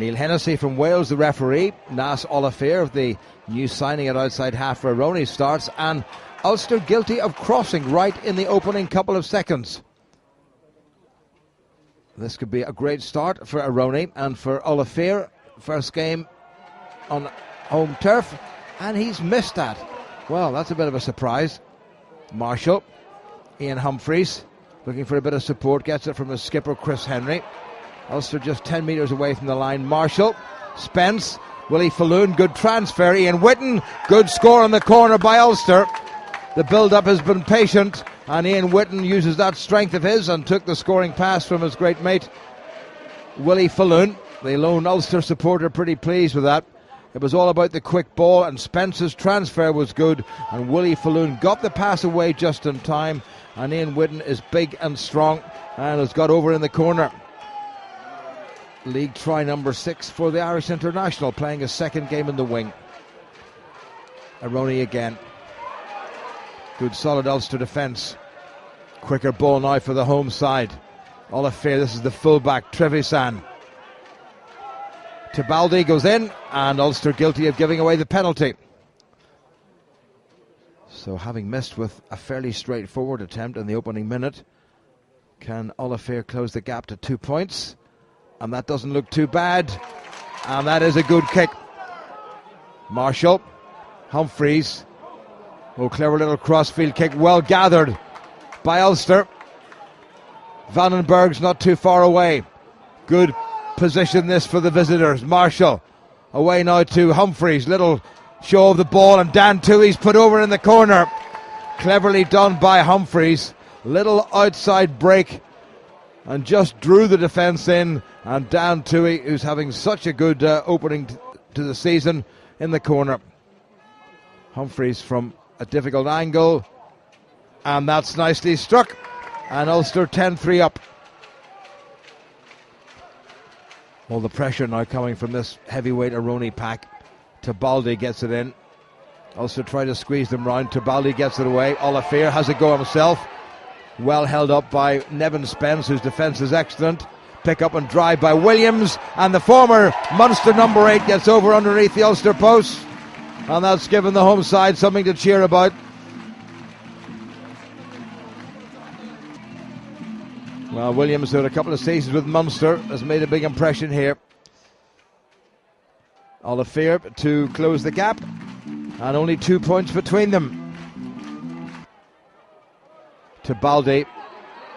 Neil Hennessy from Wales, the referee. Nas Olifair, the new signing at outside half for Aironi, starts, and Ulster guilty of crossing right in the opening couple of seconds. This could be a great start for Aironi and for Olifair. First game on home turf, and he's missed that. Well, that's a bit of a surprise. Marshall, Ian Humphreys, looking for a bit of support, gets it from his skipper Chris Henry. Ulster just 10 metres away from the line. Marshall, Spence, Willie Falloon, good transfer. Ian Whitten, good score on the corner by Ulster. The build-up has been patient, and Ian Whitten uses that strength of his and took the scoring pass from his great mate Willie Falloon. The lone Ulster supporter pretty pleased with that. It was all about the quick ball, and Spence's transfer was good, and Willie Falloon got the pass away just in time, and Ian Whitten is big and strong and has got over in the corner. League try number 6 for the Irish international, playing his second game in the wing. Aironi again. Good solid Ulster defence. Quicker ball now for the home side. Olifair, this is the fullback, Trevisan. Tibaldi goes in, and Ulster guilty of giving away the penalty. So having missed with a fairly straightforward attempt in the opening minute, can Olifair close the gap to 2 points? And that doesn't look too bad. And that is a good kick. Marshall, Humphreys. Oh, clever little crossfield kick, well gathered by Ulster. Vandenberg's not too far away. Good position this for the visitors. Marshall away now to Humphreys. Little show of the ball, and Dan Tuohy's put over in the corner. Cleverly done by Humphreys. Little outside break and just drew the defence in, and Dan Tuohy, who's having such a good opening to the season, in the corner. Humphreys from a difficult angle, and that's nicely struck, and Ulster 10-3 up. All the pressure now coming from this heavyweight Aironi pack. Tibaldi gets it in. Ulster try to squeeze them round. Tibaldi gets it away. Olifair has a go himself. Well held up by Nevin Spence, whose defence is excellent. Pick up and drive by Williams, and the former Munster number 8 gets over underneath the Ulster post, and that's given the home side something to cheer about. Well, Williams, who had a couple of seasons with Munster, has made a big impression here. Olifair to close the gap, and only 2 points between them. Tibaldi,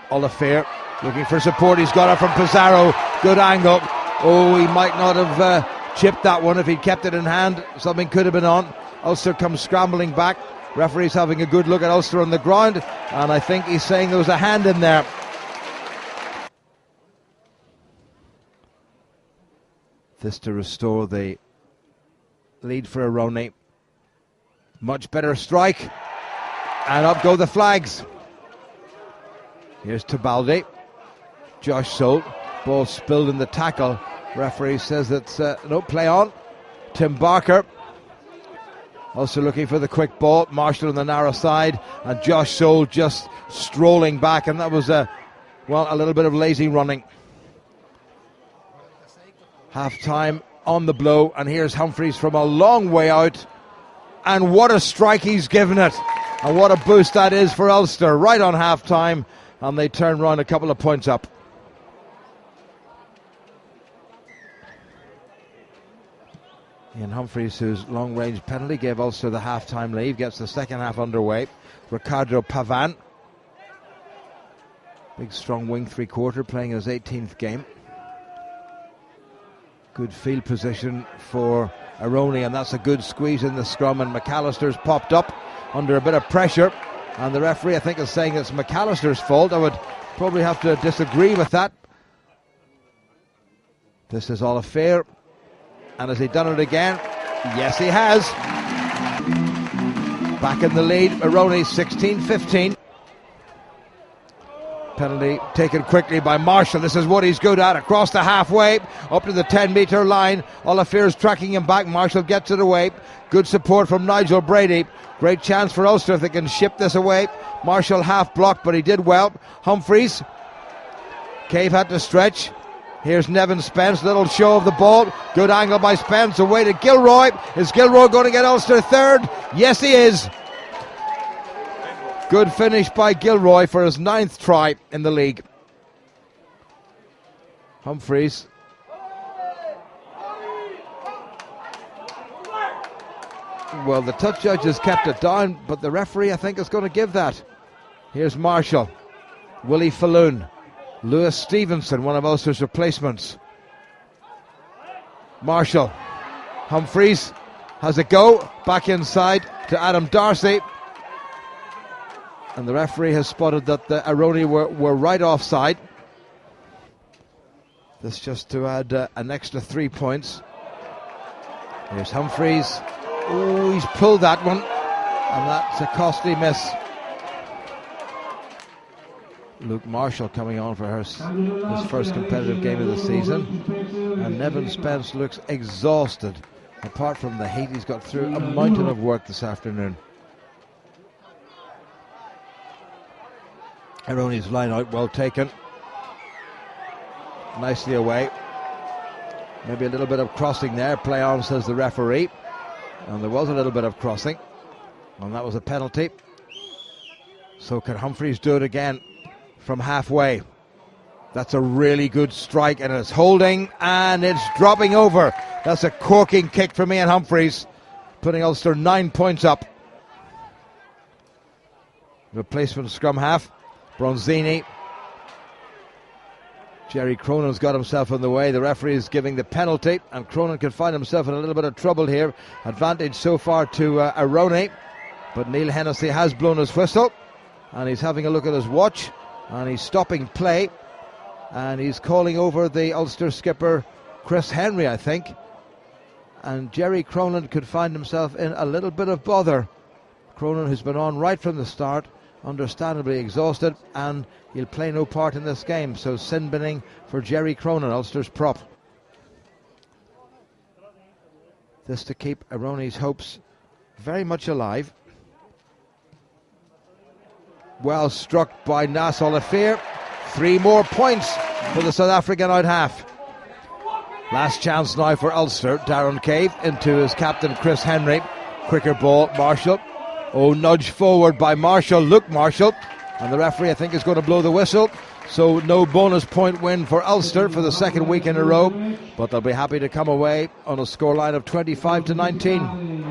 Olifair looking for support. He's got it from Pizarro. Good angle. Oh, he might not have chipped that one if he'd kept it in hand. Something could have been on. Ulster comes scrambling back. Referee's having a good look at Ulster on the ground, and I think he's saying there was a hand in there. This to restore the lead for Aironi. Much better strike, and up go the flags. Here's Tibaldi. Josh Soult. Ball spilled in the tackle. Referee says it's no play on. Tim Barker. Also looking for the quick ball. Marshall on the narrow side. And Josh Soult just strolling back. And that was a little bit of lazy running. Half time on the blow. And here's Humphreys from a long way out. And what a strike he's given it. And what a boost that is for Ulster. Right on half time. And they turn round a couple of points up. Ian Humphreys, whose long-range penalty gave Ulster the half-time lead, gets the second half underway. Ricardo Pavan, big strong wing three-quarter, playing his 18th game. Good field position for Aironi, and that's a good squeeze in the scrum, and McAllister's popped up under a bit of pressure, and the referee, I think, is saying it's McAllister's fault. I would probably have to disagree with that. This is Olifair. And has he done it again? Yes, he has. Back in the lead, Aironi 16-15. Penalty taken quickly by Marshall. This is what he's good at. Across the halfway, up to the 10-metre line. Olifair's tracking him back. Marshall gets it away. Good support from Nigel Brady. Great chance for Ulster if they can ship this away. Marshall half blocked, but he did well. Humphreys. Cave had to stretch. Here's Nevin Spence, little show of the ball. Good angle by Spence, away to Gilroy. Is Gilroy going to get Ulster third? Yes, he is. Good finish by Gilroy for his 9th try in the league. Humphreys. Well, the touch judge has kept it down, but the referee, I think, is going to give that. Here's Marshall, Willie Falloon, Lewis Stevenson, one of Ulster's replacements. Marshall, Humphreys has a go, back inside to Adam Darcy. And the referee has spotted that the Aironi were right offside. This just to add an extra 3 points. Here's Humphreys. Oh, he's pulled that one, and that's a costly miss. Luke Marshall coming on for his first competitive game of the season. And Nevin Spence looks exhausted. Apart from the heat, he's got through a mountain of work this afternoon. Aironi's line out, well taken. Nicely away. Maybe a little bit of crossing there. Play on, says the referee. And there was a little bit of crossing. And that was a penalty. So can Humphreys do it again from halfway? That's a really good strike, and it's holding, and it's dropping over. That's a corking kick from Ian Humphreys, putting Ulster 9 points up. Replacement scrum half, Bronzini. Jerry Cronin's got himself in the way. The referee is giving the penalty, and Cronin can find himself in a little bit of trouble here. Advantage so far to Aironi, but Neil Hennessy has blown his whistle, and he's having a look at his watch, and he's stopping play, and he's calling over the Ulster skipper Chris Henry, I think. And Jerry Cronin could find himself in a little bit of bother. Cronin, who's been on right from the start, understandably exhausted, and he'll play no part in this game. So sin binning for Jerry Cronin, Ulster's prop. This to keep Aironi's hopes very much alive. Well struck by Nas Olafir. 3 more points for the South African out half. Last chance now for Ulster. Darren Cave into his captain Chris Henry. Quicker ball, Marshall. Oh, nudge forward by Marshall, Luke Marshall. And the referee, I think, is going to blow the whistle. So no bonus point win for Ulster for the second week in a row. But they'll be happy to come away on a scoreline of 25-19.